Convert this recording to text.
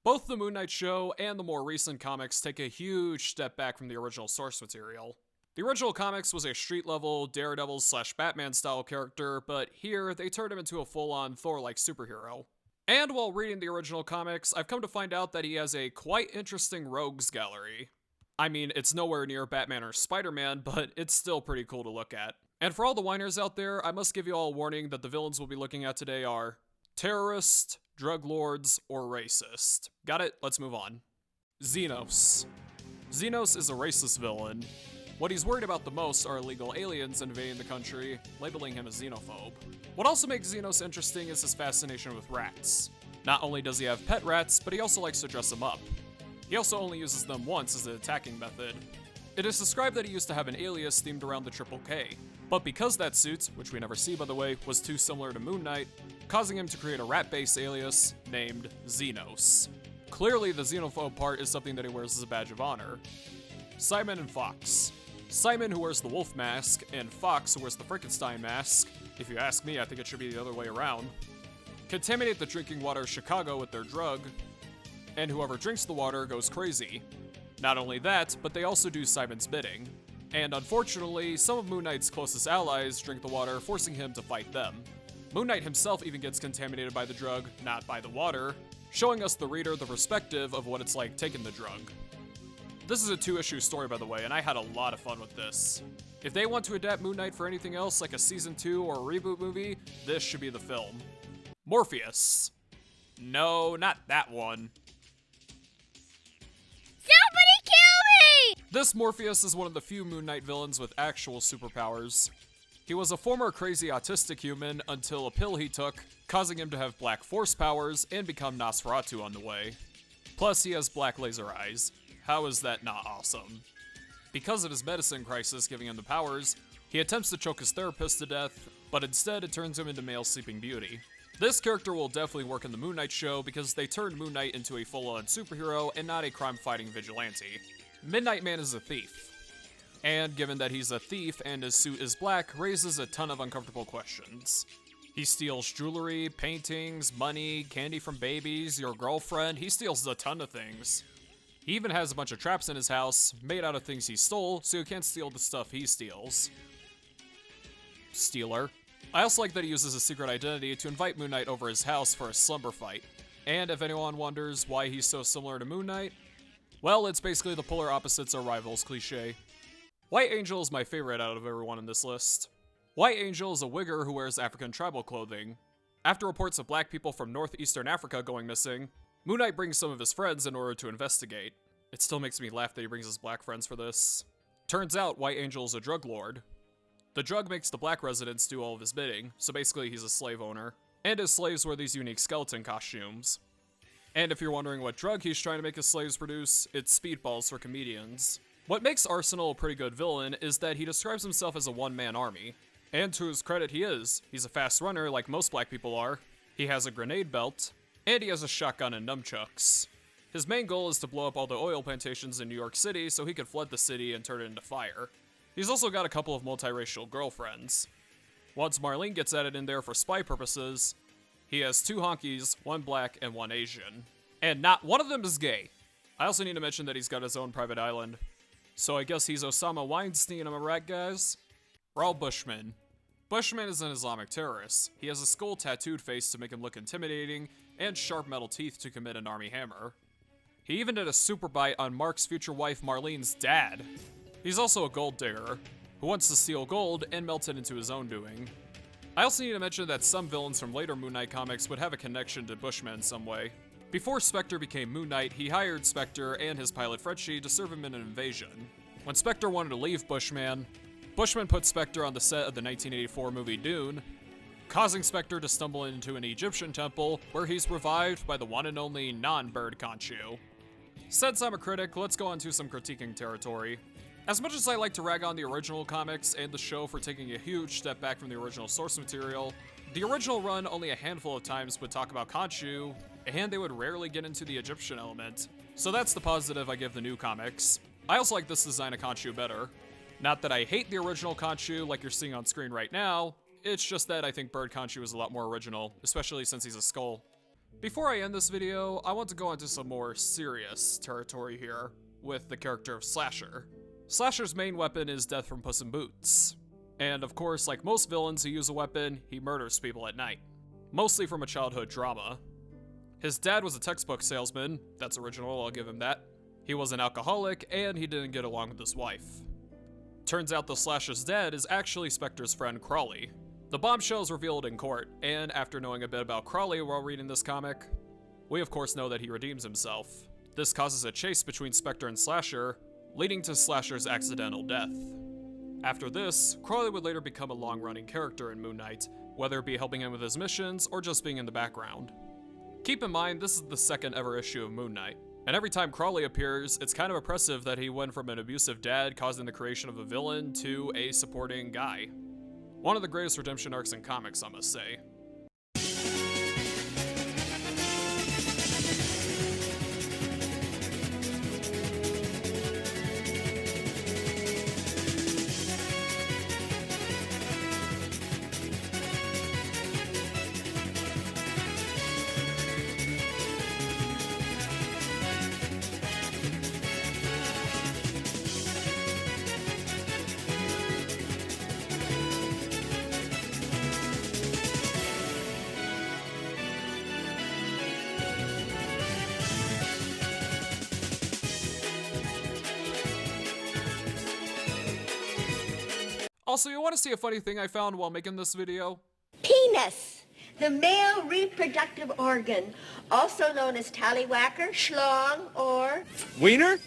Both the Moon Knight show and the more recent comics take a huge step back from the original source material. The original comics was a street-level Daredevil/Batman style character, but here they turned him into a full-on Thor-like superhero. And while reading the original comics, I've come to find out that he has a quite interesting rogues gallery. I mean, it's nowhere near Batman or Spider-Man, but it's still pretty cool to look at. And for all the whiners out there, I must give you all a warning that the villains we'll be looking at today are terrorist, drug lords, or racist. Got it? Let's move on. Xenos. Xenos is a racist villain. What he's worried about the most are illegal aliens invading the country, labeling him a xenophobe. What also makes Xenos interesting is his fascination with rats. Not only does he have pet rats, but he also likes to dress them up. He also only uses them once as an attacking method. It is described that he used to have an alias themed around the Triple K, but because that suit, which we never see by the way, was too similar to Moon Knight, causing him to create a rat-based alias named Xenos. Clearly the xenophobe part is something that he wears as a badge of honor. Simon and Fox. Simon, who wears the wolf mask, and Fox, who wears the Frankenstein mask. If you ask me, I think it should be the other way around. Contaminate the drinking water of Chicago with their drug, and whoever drinks the water goes crazy. Not only that, but they also do Simon's bidding. And unfortunately, some of Moon Knight's closest allies drink the water, forcing him to fight them. Moon Knight himself even gets contaminated by the drug, not by the water, showing us the reader the perspective of what it's like taking the drug. This is a 2-issue story, by the way, and I had a lot of fun with this. If they want to adapt Moon Knight for anything else, like a season 2 or a reboot movie, this should be the film. Morpheus. No, not that one. Somebody kill me! This Morpheus is one of the few Moon Knight villains with actual superpowers. He was a former crazy autistic human until a pill he took, causing him to have black force powers and become Nosferatu on the way. Plus, he has black laser eyes. How is that not awesome? Because of his medicine crisis giving him the powers, he attempts to choke his therapist to death, but instead it turns him into male Sleeping Beauty. This character will definitely work in the Moon Knight show because they turned Moon Knight into a full-on superhero and not a crime-fighting vigilante. Midnight Man is a thief. And given that he's a thief and his suit is black, raises a ton of uncomfortable questions. He steals jewelry, paintings, money, candy from babies, your girlfriend. He steals a ton of things. He even has a bunch of traps in his house, made out of things he stole, so you can't steal the stuff he steals. Stealer. I also like that he uses a secret identity to invite Moon Knight over his house for a slumber fight. And if anyone wonders why he's so similar to Moon Knight, well, it's basically the polar opposites are rivals cliche. White Angel is my favorite out of everyone in this list. White Angel is a wigger who wears African tribal clothing. After reports of black people from northeastern Africa going missing, Moon Knight brings some of his friends in order to investigate. It still makes me laugh that he brings his black friends for this. Turns out White Angel is a drug lord. The drug makes the black residents do all of his bidding, so basically he's a slave owner. And his slaves wear these unique skeleton costumes. And if you're wondering what drug he's trying to make his slaves produce, it's speedballs for comedians. What makes Arsenal a pretty good villain is that he describes himself as a one-man army. And to his credit, he is. He's a fast runner like most black people are. He has a grenade belt. And he has a shotgun and nunchucks. His main goal is to blow up all the oil plantations in New York City so he could flood the city and turn it into fire. He's also got a couple of multiracial girlfriends. Once Marlene gets added in there for spy purposes, he has 2 honkies, 1 black and 1 Asian. And not one of them is gay. I also need to mention that he's got his own private island. So I guess he's Osama Weinstein, am I right, guys? Raul Bushman. Bushman is an Islamic terrorist. He has a skull tattooed face to make him look intimidating, and sharp metal teeth to commit an army hammer. He even did a super bite on Mark's future wife Marlene's dad. He's also a gold digger, who wants to steal gold and melt it into his own doing. I also need to mention that some villains from later Moon Knight comics would have a connection to Bushman in some way. Before Spectre became Moon Knight, he hired Spectre and his pilot Frenchie to serve him in an invasion. When Spectre wanted to leave Bushman put Spectre on the set of the 1984 movie Dune, causing Spectre to stumble into an Egyptian temple where he's revived by the one and only non-bird Khonshu. Since I'm a critic, let's go on to some critiquing territory. As much as I like to rag on the original comics and the show for taking a huge step back from the original source material, the original run only a handful of times would talk about Khonshu, and they would rarely get into the Egyptian element. So that's the positive I give the new comics. I also like this design of Khonshu better. Not that I hate the original Khonshu like you're seeing on screen right now, it's just that I think Bird Khonshu is a lot more original, especially since he's a skull. Before I end this video, I want to go into some more serious territory here with the character of Slasher. Slasher's main weapon is death from Puss in Boots. And of course, like most villains who use a weapon, he murders people at night. Mostly from a childhood trauma. His dad was a textbook salesman, that's original, I'll give him that. He was an alcoholic, and he didn't get along with his wife. Turns out the Slasher's dad is actually Spectre's friend Crawley. The bombshell is revealed in court, and after knowing a bit about Crawley while reading this comic, we of course know that he redeems himself. This causes a chase between Spectre and Slasher, leading to Slasher's accidental death. After this, Crawley would later become a long-running character in Moon Knight, whether it be helping him with his missions or just being in the background. Keep in mind, this is the second ever issue of Moon Knight, and every time Crawley appears, it's kind of impressive that he went from an abusive dad causing the creation of a villain to a supporting guy. One of the greatest redemption arcs in comics, I must say. Also, you want to see a funny thing I found while making this video? Penis, the male reproductive organ, also known as tallywhacker, schlong, or Wiener?